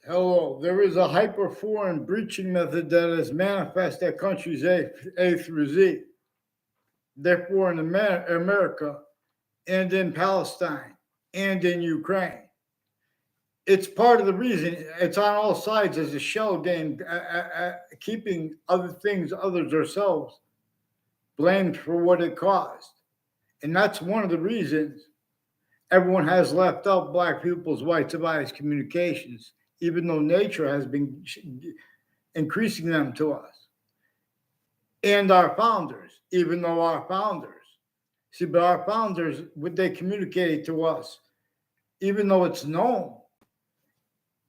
Hello, there is a hyper-foreign breaching method that is manifest at countries A through Z. Therefore, in America and in Palestine and in Ukraine. It's part of the reason it's on all sides as a shell game, keeping other things, others, ourselves blamed for what it caused. And that's one of the reasons everyone has left out Black people's white civilized communications, even though nature has been increasing them to us. And our founders, even though our founders, see, but our founders, what they communicated to us, even though it's known,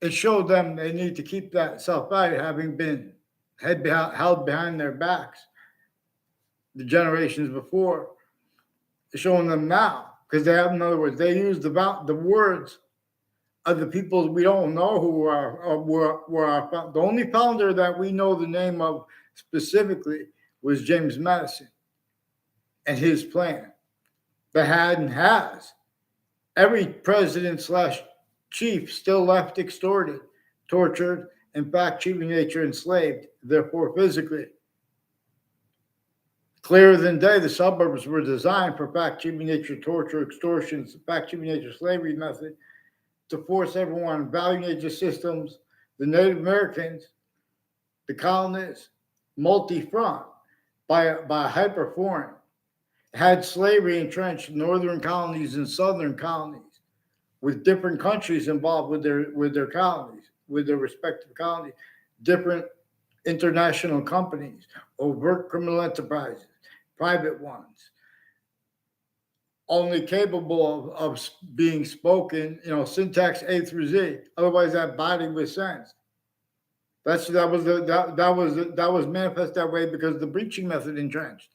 it showed them they need to keep that self-value having been held behind their backs the generations before, showing them now, because they have, in other words, they use the words of the people we don't know who were our the only founder that we know the name of specifically was James Madison and his plan that had and has every president slash chief still left extorted, tortured, in fact, human nature enslaved, therefore physically. Clearer than day, the suburbs were designed for fact, human nature, torture, extortions, fact, human nature, slavery method to force everyone value nature systems, the Native Americans, the colonists, multi-front by a hyper-foreign. Had slavery entrenched northern colonies and southern colonies, with different countries involved with their colonies, with their respective colonies, different international companies, overt criminal enterprises, private ones, only capable of being spoken, syntax A through Z. Otherwise, that body was sensed. That was manifest that way because the breaching method entrenched.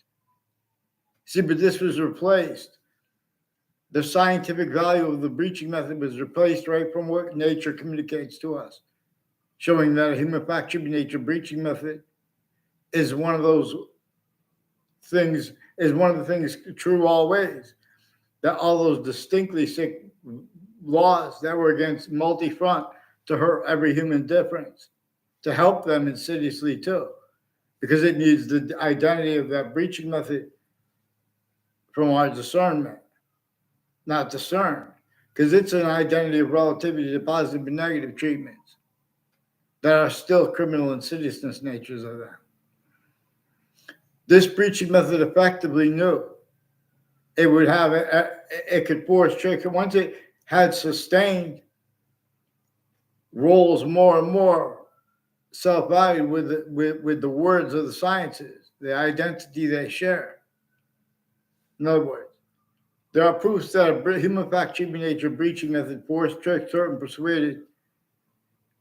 See, but this was replaced. The scientific value of the breaching method was replaced right from what nature communicates to us, showing that a human fact human nature breaching method is one of those things, is one of the things true always, that all those distinctly sick laws that were against multi-front to hurt every human difference, to help them insidiously too, because it needs the identity of that breaching method from our discernment, not discern, because it's an identity of relativity to positive and negative treatments that are still criminal insidiousness natures of them. This breaching method effectively knew it would have it could force trick. Once it had sustained roles more and more self-value with the words of the sciences, the identity they share. In other words, there are proofs that a human fact human nature breaching method forced, tricked, and persuaded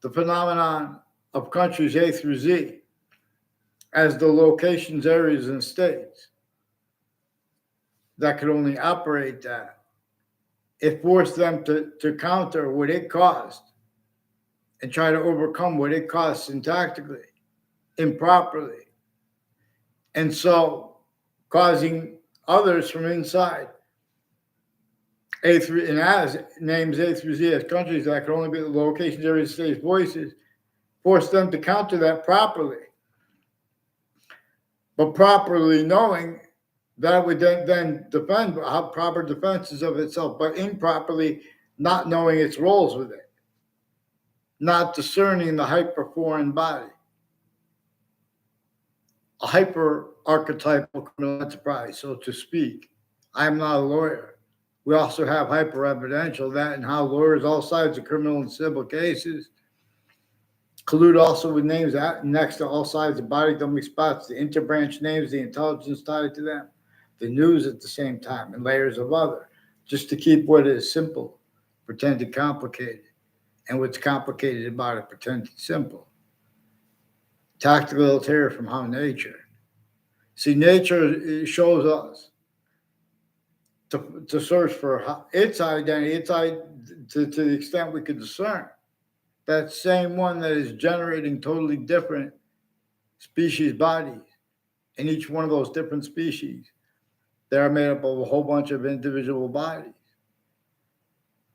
the phenomenon of countries A through Z as the locations, areas, and states that could only operate that. It forced them to counter what it caused and try to overcome what it caused syntactically, improperly. And so causing others from inside A through, and as names A through Z as countries that could only be the locations, areas, states, voices, forced them to counter that properly. But properly knowing that would then defend how proper defenses of itself, but improperly not knowing its roles with it, not discerning the hyper-foreign body, a hyper-archetypal criminal enterprise, so to speak. I am not a lawyer. We also have hyper-evidential, that and how lawyers, all sides of criminal and civil cases, collude also with names next to all sides of body dumping spots, the interbranch names, the intelligence tied to them, the news at the same time, and layers of other, just to keep what is simple pretended complicated, and what's complicated about it pretended simple. Tactical ulterior from how nature. See, nature shows us to search for its identity, to the extent we can discern. That same one that is generating totally different species bodies. In each one of those different species, they are made up of a whole bunch of individual bodies.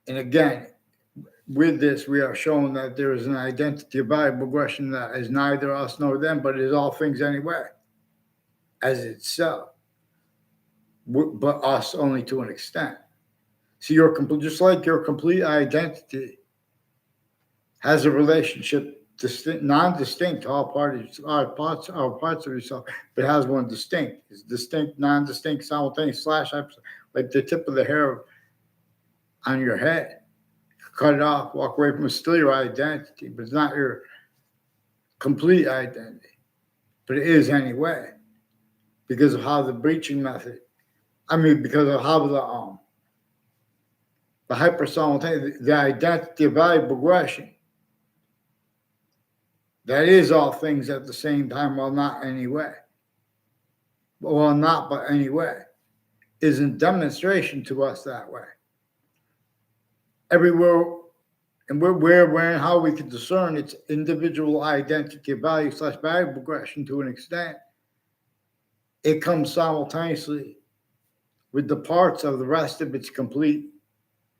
And again, with this, we are shown that there is an identity of value progression that is neither us nor them, but is all things anyway, as itself, but us only to an extent. So your complete, just like your complete identity has a relationship non-distinct to all parties, all parts of yourself, but has one distinct. It's distinct, non-distinct, simultaneous, slash, like the tip of the hair on your head. Cut it off, walk away from it, still your identity, but it's not your complete identity. But it is anyway, because of how the breaching method, because of how the hyper-simultaneous, the identity of value progression, that is all things at the same time, while not anyway. Well, not but anyway, is in demonstration to us that way. Everywhere, and where and how we can discern its individual identity of value / value progression to an extent, it comes simultaneously with the parts of the rest of its complete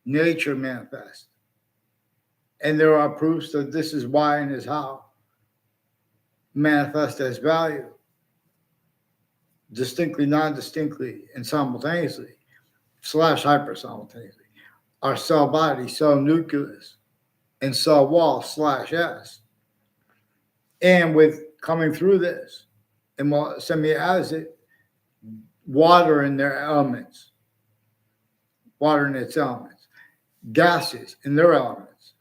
nature manifest. And there are proofs that this is why and is how manifest as value, distinctly, non-distinctly, and simultaneously, / hyper-simultaneously, our cell body, cell nucleus, and cell wall / S. And with coming through this, and what semi-acid, water in their elements, water in its elements, gases in their elements.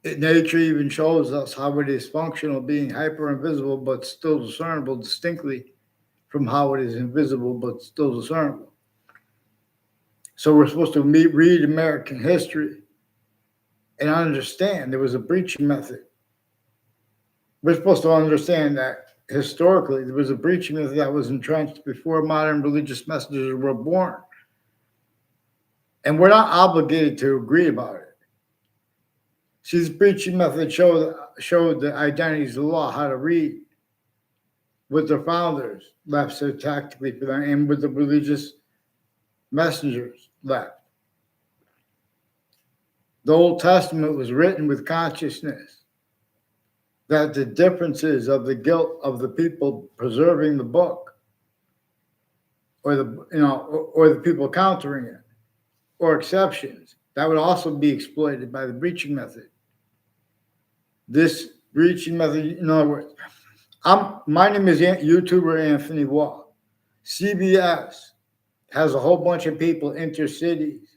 Nature even shows us how it is functional, being hyper-invisible, but still discernible distinctly from how it is invisible, but still discernible. So we're supposed to read American history and understand there was a breaching method. We're supposed to understand that historically there was a breaching method that was entrenched before modern religious messengers were born. And we're not obligated to agree about it. See, this breaching method showed the identities of the law, how to read, what their founders left syntactically for them, and what the religious messengers left. The Old Testament was written with consciousness that the differences of the guilt of the people preserving the book, or the people countering it, or exceptions, that would also be exploited by the breaching method. This breaching method, in other words, my name is YouTuber Anthony Wall. CBS has a whole bunch of people, intercities,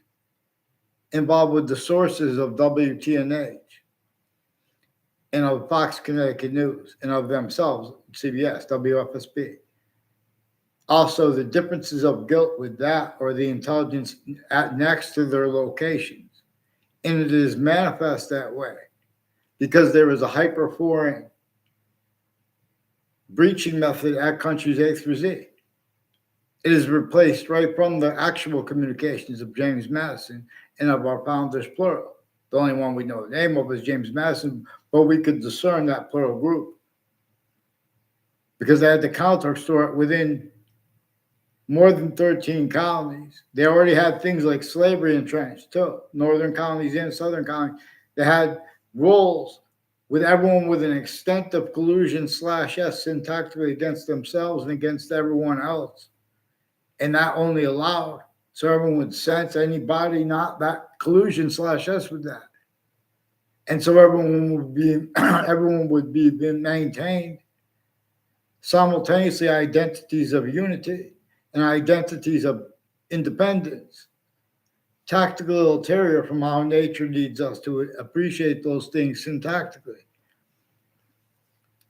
involved with the sources of WTNH and of Fox Connecticut News and of themselves, CBS, WFSB. Also, the differences of guilt with that, or the intelligence next to their locations. And it is manifest that way because there is a hyper-foreign breaching method at countries A through Z. It is replaced right from the actual communications of James Madison and of our founders, plural. The only one we know the name of is James Madison, but we could discern that plural group because they had to counter store within more than 13 colonies. They already had things like slavery entrenched too, northern colonies and southern colonies. They had rules with everyone with an extent of collusion / S syntactically against themselves and against everyone else. And that only allowed so everyone would sense anybody not that collusion / S with that. And so everyone would be maintained simultaneously identities of unity and identities of independence. Tactical ulterior from how nature needs us to appreciate those things syntactically.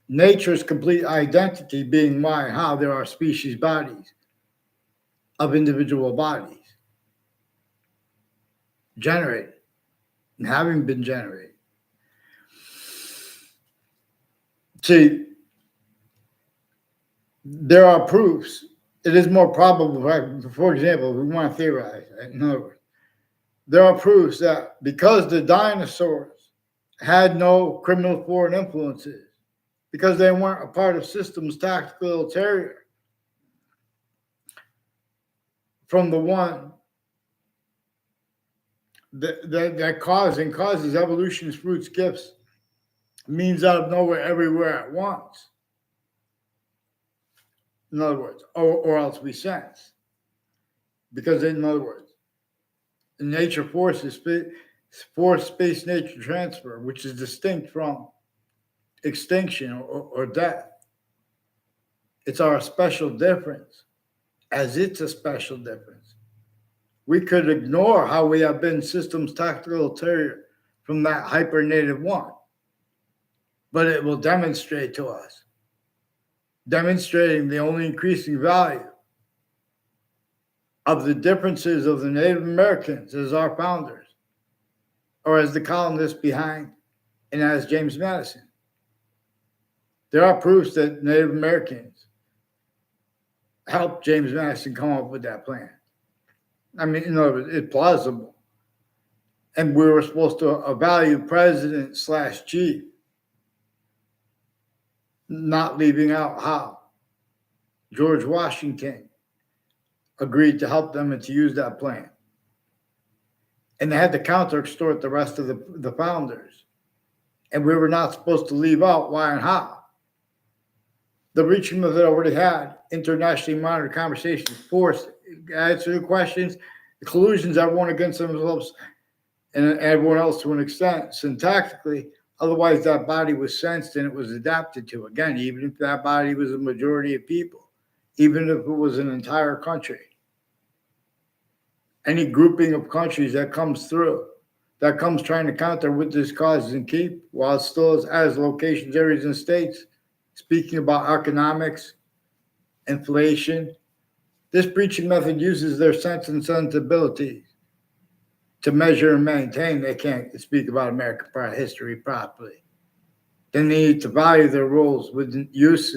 Nature's complete identity being why and how there are species bodies of individual bodies generated and having been generated. See, there are proofs. It is more probable, for example, if we want to theorize, in other words, there are proofs that because the dinosaurs had no criminal foreign influences, because they weren't a part of systems tactical ulterior from the one that causes evolution's fruits, gifts, means out of nowhere, everywhere at once. In other words, or else we sense. Because in other words, nature forces force space nature transfer, which is distinct from extinction or death. It's our special difference, as it's a special difference. We could ignore how we have been systems tactical ulterior from that hyper native one, but it will demonstrate to us, demonstrating the only increasing value of the differences of the Native Americans as our founders, or as the colonists behind, and as James Madison. There are proofs that Native Americans helped James Madison come up with that plan. I mean, in other words, it's plausible. And we were supposed to value president / chief, not leaving out how George Washington agreed to help them and to use that plan. And they had to counter extort the rest of the founders. And we were not supposed to leave out why and how. The reaching method already had internationally monitored conversations, forced answer the questions, the collusions, everyone against themselves and everyone else to an extent, syntactically. Otherwise, that body was sensed and it was adapted to. Again, even if that body was a majority of people, even if it was an entire country. Any grouping of countries that comes through, that comes trying to counter what this causes and keep, while it still as locations, areas, and states, speaking about economics, inflation, this breaching method uses their sense and sensibilities to measure and maintain. They can't speak about American history properly. They need to value their roles with use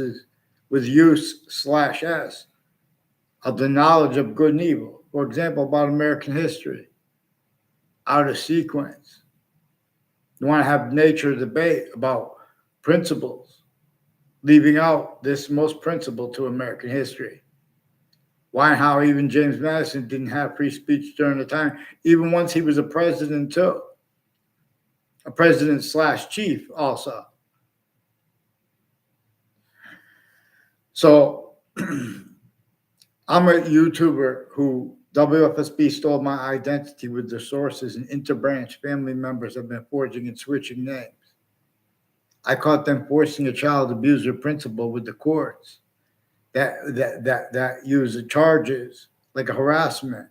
/s of the knowledge of good and evil. For example, about American history, out of sequence. You want to have nature debate about principles, leaving out this most principle to American history. Why and how even James Madison didn't have free speech during the time, even once he was a president too. A president / chief also. So I'm a YouTuber who WFSB stole my identity with their sources, and interbranch family members have been forging and switching names. I caught them forcing a child abuser principal with the courts that use the charges like a harassment,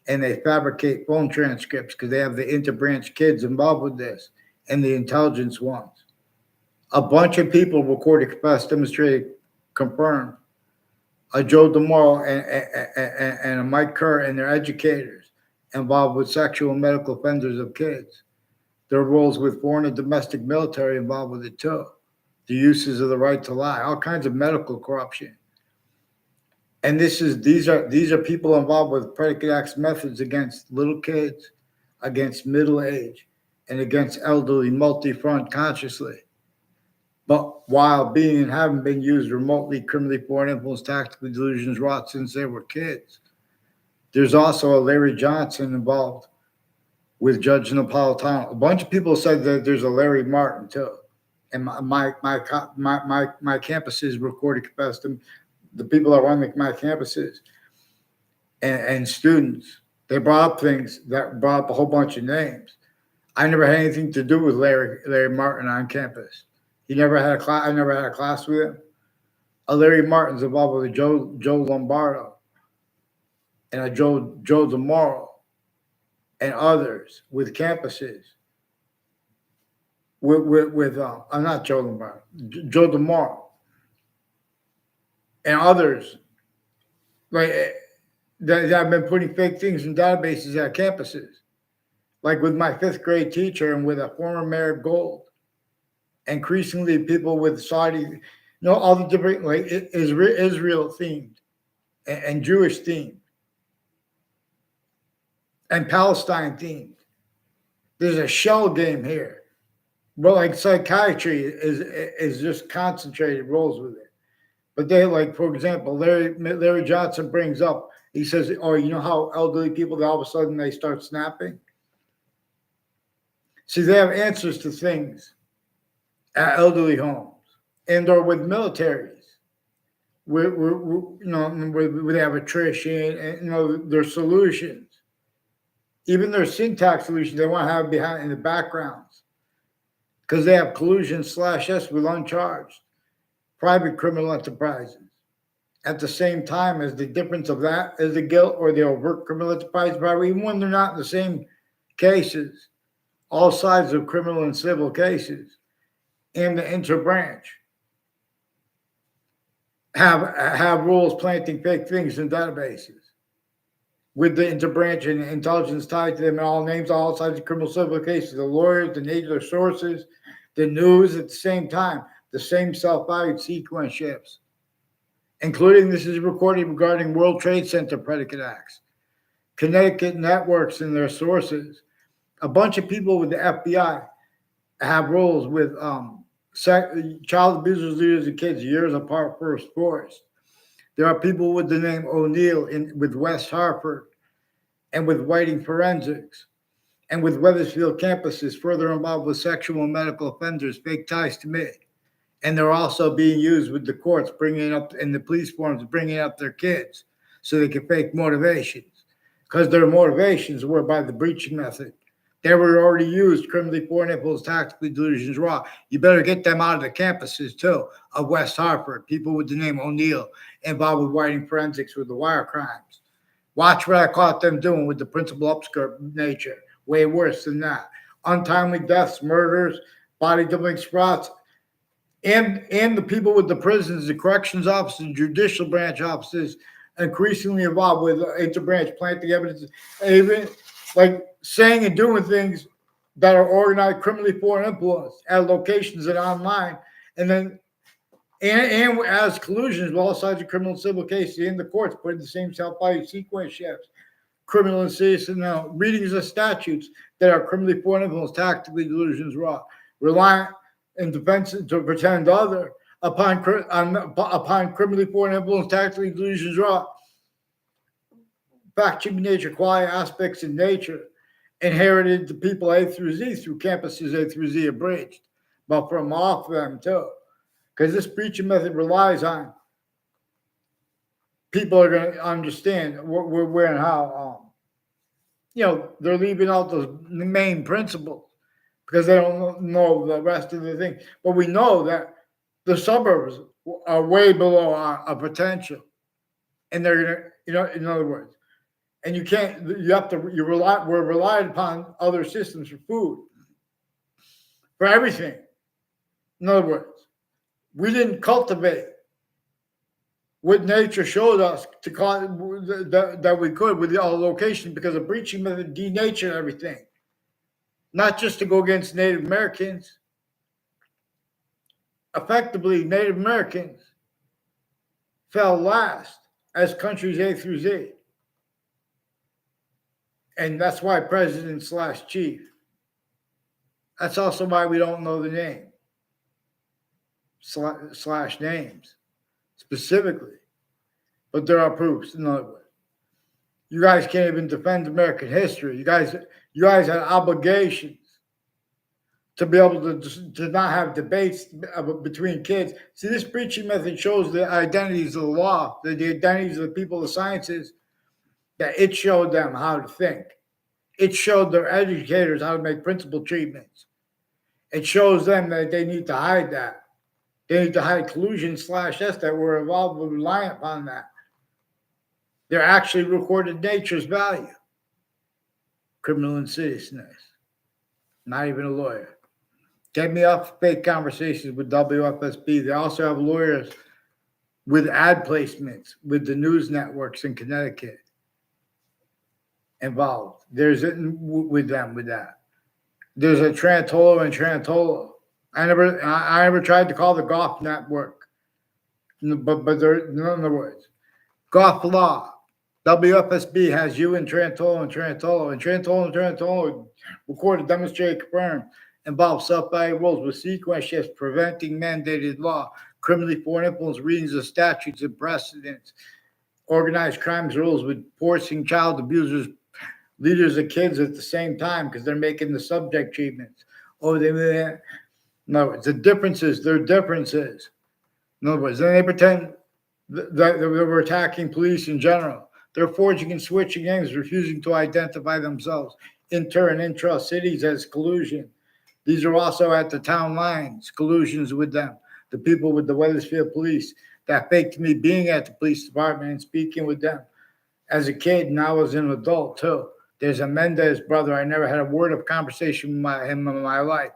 and they fabricate phone transcripts because they have the interbranch kids involved with this and the intelligence ones. A bunch of people recorded, confessed, demonstrated, confirmed. A Joe DeMauro and a Mike Kerr and their educators involved with sexual and medical offenders of kids. Their roles with foreign and domestic military involved with it too. The uses of the right to lie, all kinds of medical corruption. And these are people involved with predicate acts methods against little kids, against middle age, and against elderly multi-front consciously. But while being and having been used remotely, criminally, foreign influence, tactically, delusions wrought since they were kids. There's also a Larry Johnson involved with Judge Napolitano. A bunch of people said that there's a Larry Martin too. And my campuses recorded, confessed them. The people that run my campuses and students, they brought up things that brought up a whole bunch of names. I never had anything to do with Larry Martin on campus. He never had a class. I never had a class with him. Larry Martin's involved with a Joe Lombardo and a Joe DeMauro and others with campuses. I'm not Joe Lombardo, Joe DeMauro and others, like that have been putting fake things in databases at campuses, like with my 5th grade teacher and with a former mayor of Gold. Increasingly, people with Saudi, all the different, like Israel themed and Jewish themed and Palestine themed. There's a shell game here. Well, like psychiatry is just concentrated roles with it. But they, like, for example, Larry Johnson brings up, he says, oh, you know how elderly people, all of a sudden they start snapping? See, they have answers to things at elderly homes and or with militaries. Where they have attrition and their solutions, even their syntax solutions, they want to have behind in the backgrounds because they have collusion/s with uncharged private criminal enterprises. At the same time as the difference of that is the guilt or the overt criminal enterprise, probably even when they're not in the same cases, all sides of criminal and civil cases, and the interbranch have rules planting fake things in databases with the interbranch and intelligence tied to them in all names, all sides of criminal civil cases, the lawyers, the nature of their sources, the news at the same time, the same self-valued sequence shifts, including this is recorded regarding World Trade Center predicate acts, Connecticut networks and their sources. A bunch of people with the FBI have roles with child abusers, leaders, and kids years apart first force. There are people with the name O'Neill with West Hartford and with Whiting Forensics and with Weathersfield campuses further involved with sexual and medical offenders, fake ties to me. And they're also being used with the courts bringing up in the police forms, bringing up their kids so they can fake motivations because their motivations were by the breaching method. They were already used, criminally foreign influence, tactically delusions raw. You better get them out of the campuses too of West Hartford, people with the name O'Neill involved with Whiting Forensics with the wire crimes. Watch what I caught them doing with the principal upskirt nature, way worse than that. Untimely deaths, murders, body doubling sprouts, and the people with the prisons, the corrections officers, judicial branch officers, increasingly involved with interbranch planting evidence, even like saying and doing things that are organized criminally foreign influence at locations and online, and then and as collusions with all sides of criminal and civil cases in the courts, putting the same self-value sequence shifts, criminal and citizen readings of statutes that are criminally foreign influence, tactically delusions raw, reliant in defense to pretend other upon criminally foreign influence, tactically delusions raw, fact-checking nature, quality aspects in nature, inherited to people A through Z through campuses A through Z abridged, but from off them too. Because this breaching method relies on people are going to understand where and how, they're leaving out the main principles because they don't know the rest of the thing. But we know that the suburbs are way below our potential. And they're going to, in other words, and we're relied upon other systems for food, for everything. In other words, we didn't cultivate what nature showed us to call that we could with our location because of breaching method denatured everything. Not just to go against Native Americans. Effectively, Native Americans fell last as countries A through Z. And that's why president/chief. That's also why we don't know the name slash names specifically. But there are proofs. In other words, you guys can't even defend American history. You guys had obligations to be able to not have debates between kids. See, this breaching method shows the identities of the law, the identities of the people of the sciences, that it showed them how to think. It showed their educators how to make principal treatments. It shows them that they need to hide that. They need to hide collusion/s that were involved with reliant upon that. They're actually recorded nature's value. Criminal insidiousness. Not even a lawyer. Get me off fake conversations with WFSB. They also have lawyers with ad placements with the news networks in Connecticut involved. There's with that. There's a Trantolo and Trantolo. I never tried to call the Goff network, but there, in other words, Goff Law. WFSB has you and Trantolo and Trantolo, and Trantolo recorded, demonstrated, confirmed, involve self-value roles with sequence shifts, preventing mandated law, criminally foreign influence, readings of statutes and precedents, organized crimes rules with forcing child abusers leaders of kids at the same time because they're making the subject treatments. Oh, no, the differences, they're differences. In other words, then they pretend that we're attacking police in general. They're forging and switching names, refusing to identify themselves inter and intra cities as collusion. These are also at the town lines, collusions with them. The people with the Wethersfield police that faked me being at the police department and speaking with them as a kid, and now as an adult too. There's a Mendez brother. I never had a word of conversation with him in my life.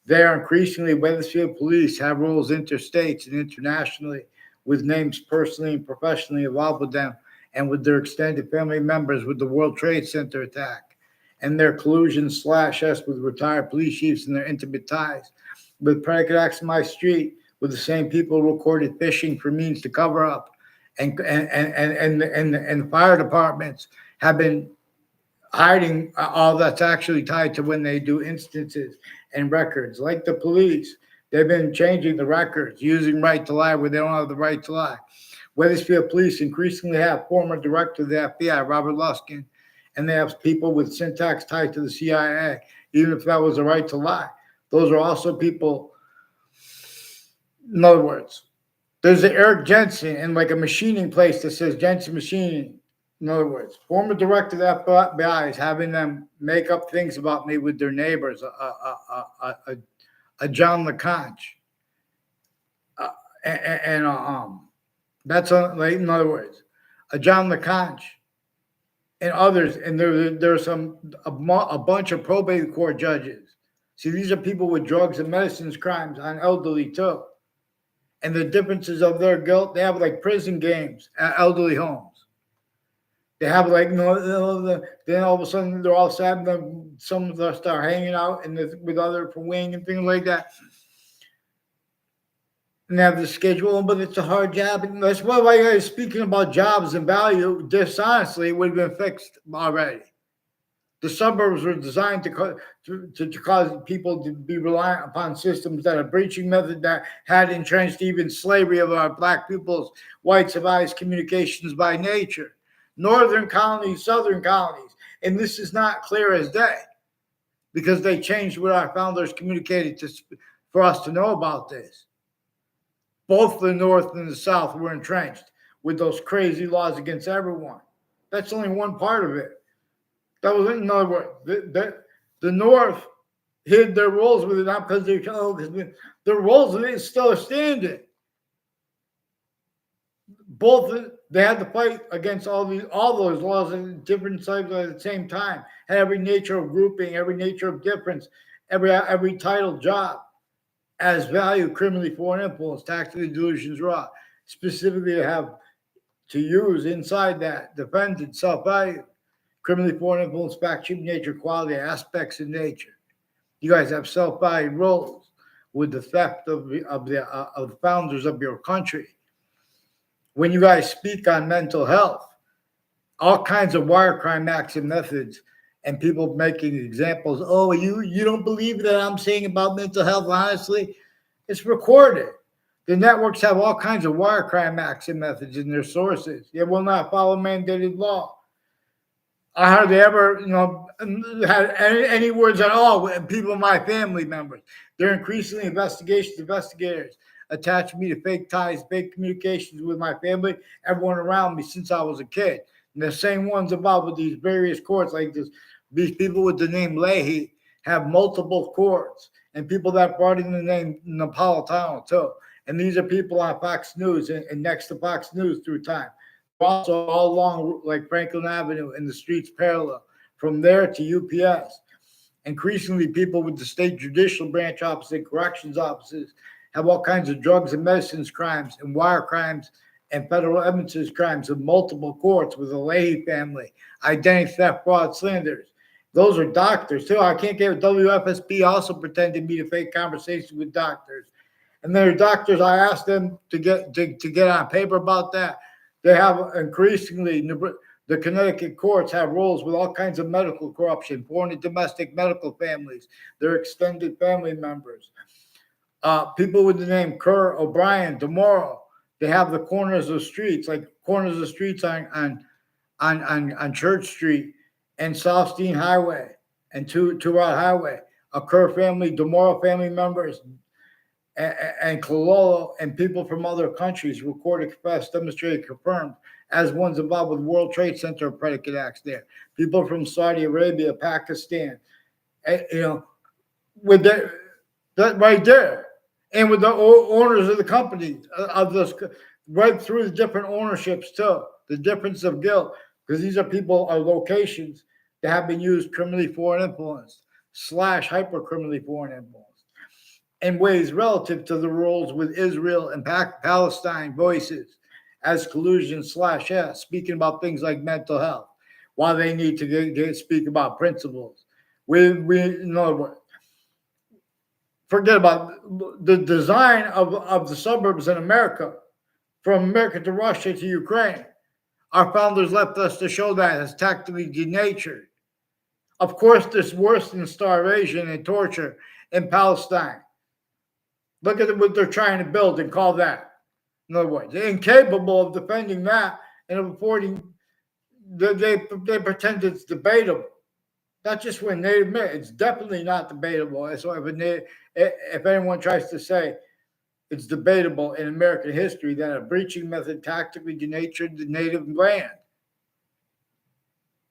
They are increasingly, Wethersfield police have roles interstates and internationally with names personally and professionally involved with them and with their extended family members with the World Trade Center attack and their collusion /s with retired police chiefs and their intimate ties with predicate acts in my street with the same people recorded fishing for means to cover up and the fire departments have been hiding all that's actually tied to when they do instances and records. Like the police, they've been changing the records, using right to lie where they don't have the right to lie. Wethersfield police increasingly have former director of the FBI, Robert Luskin, and they have people with syntax tied to the CIA, even if that was the right to lie. Those are also people, in other words, there's an Eric Jensen in like a machining place that says Jensen Machining. In other words, former director of the FBI is having them make up things about me with their neighbors, a John LeConte. That's like, in other words, a John LeConte and others. And there's a bunch of probate court judges. See, these are people with drugs and medicines crimes on elderly too. And the differences of their guilt, they have like prison games at elderly homes. They have like, then all of a sudden they're all sad. And some of them start hanging out and with other for wing and things like that. And they have the schedule, but it's a hard job. And that's why you guys speaking about jobs and value, dishonestly, it would have been fixed already. The suburbs were designed to cause people to be reliant upon systems that are breaching method that had entrenched even slavery of our black people's white civilized communications by nature. Northern colonies, southern colonies. And this is not clear as day because they changed what our founders communicated for us to know about this. Both the North and the South were entrenched with those crazy laws against everyone. That's only one part of it. That was, in other words, the North hid their roles with it, not because they're because their roles with it still are standing. Both they had to fight against all those laws in different types at the same time. Had every nature of grouping, every nature of difference, every title job as value, criminally foreign influence, tactically delusions raw, specifically to use inside that defended self-value. Criminally foreign influence, fact, cheap nature, quality, aspects of nature. You guys have self-valued roles with the theft of the founders of your country. When you guys speak on mental health, all kinds of wire crime acts and methods, and people making examples. Oh, you don't believe that I'm saying about mental health? Honestly, it's recorded. The networks have all kinds of wire crime acts and methods in their sources. They will not follow mandated law. I hardly ever, had any words at all with people, my family members. They're increasingly investigators attach me to fake ties, fake communications with my family, everyone around me since I was a kid. And the same ones involved with these various courts, like this, these people with the name Leahy have multiple courts, and people that brought in the name Napolitano too. And these are people on Fox News and next to Fox News through time. Also all along like Franklin Avenue and the streets parallel from there to UPS. Increasingly, people with the state judicial branch office and corrections offices have all kinds of drugs and medicines crimes and wire crimes and federal evidences crimes in multiple courts with the Leahy family, identity theft, fraud, slanders. Those are doctors too. I can't get WFSB also pretended me to fake conversations with doctors. And there are doctors, I asked them to get on paper about that. They have increasingly, the Connecticut courts have roles with all kinds of medical corruption, foreign and domestic medical families, their extended family members. People with the name Kerr, O'Brien, DeMoro, they have the corners of streets, like corners of streets on Church Street and Southstein Highway and Two Route Highway. A Kerr family, Demora family members, and Collusion and people from other countries recorded, confessed, demonstrated, confirmed as ones involved with World Trade Center predicate acts there. People from Saudi Arabia, Pakistan, with that right there, and with the owners of the company of this, right through the different ownerships too, the difference of guilt, because these are people or locations that have been used criminally foreign influence / hyper criminally foreign influence in ways relative to the roles with Israel and Palestine voices as collusion / yes, speaking about things like mental health, while they need to speak about principles. We in other words, forget about the design of the suburbs in America, from America to Russia to Ukraine. Our founders left us to show that as tactically denatured. Of course, there's worse than starvation and torture in Palestine. Look at what they're trying to build and call that. In other words, they're incapable of defending that and of affording. They pretend it's debatable. Not just when they admit it's definitely not debatable. So if anyone tries to say it's debatable in American history that a breaching method tactically denatured the native land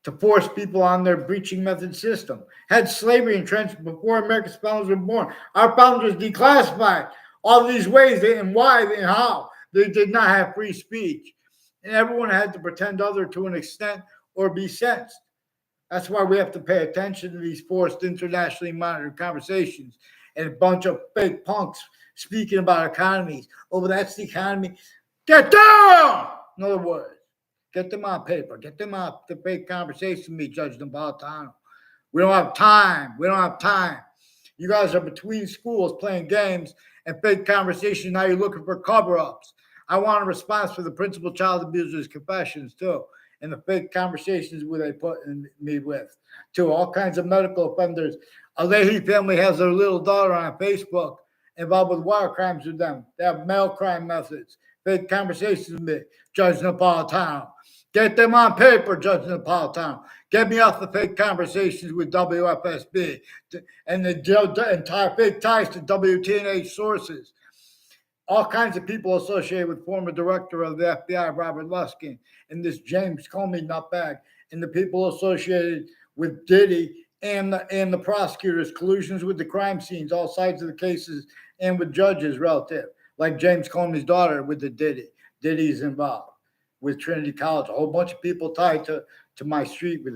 to force people on their breaching method system, had slavery entrenched before America's founders were born. Our founders declassified all these ways and why and how they did not have free speech. And everyone had to pretend other to an extent or be sensed. That's why we have to pay attention to these forced internationally monitored conversations and a bunch of fake punks speaking about economies. Oh, that's the economy. Get down! In other words, get them on paper. Get them off the fake conversation with me, Judge Napolitano. We don't have time. We don't have time. You guys are between schools playing games and fake conversations. Now you're looking for cover-ups. I want a response for the principal child abuser's confessions, too, and the fake conversations where they put me with, too. All kinds of medical offenders. A Leahy family has their little daughter on Facebook involved with wire crimes with them. They have mail crime methods. Fake conversations with me, Judge Napolitano. Get them on paper, Judge Napolitano. Get me off the fake conversations with WFSB and the entire fake ties to WTNH sources. All kinds of people associated with former director of the FBI, Robert Luskin, and this James Comey nutbag, and the people associated with Diddy and the prosecutors, collusions with the crime scenes, all sides of the cases, and with judges relative, like James Comey's daughter with the Diddy. Diddy's involved with Trinity College, a whole bunch of people tied to my street with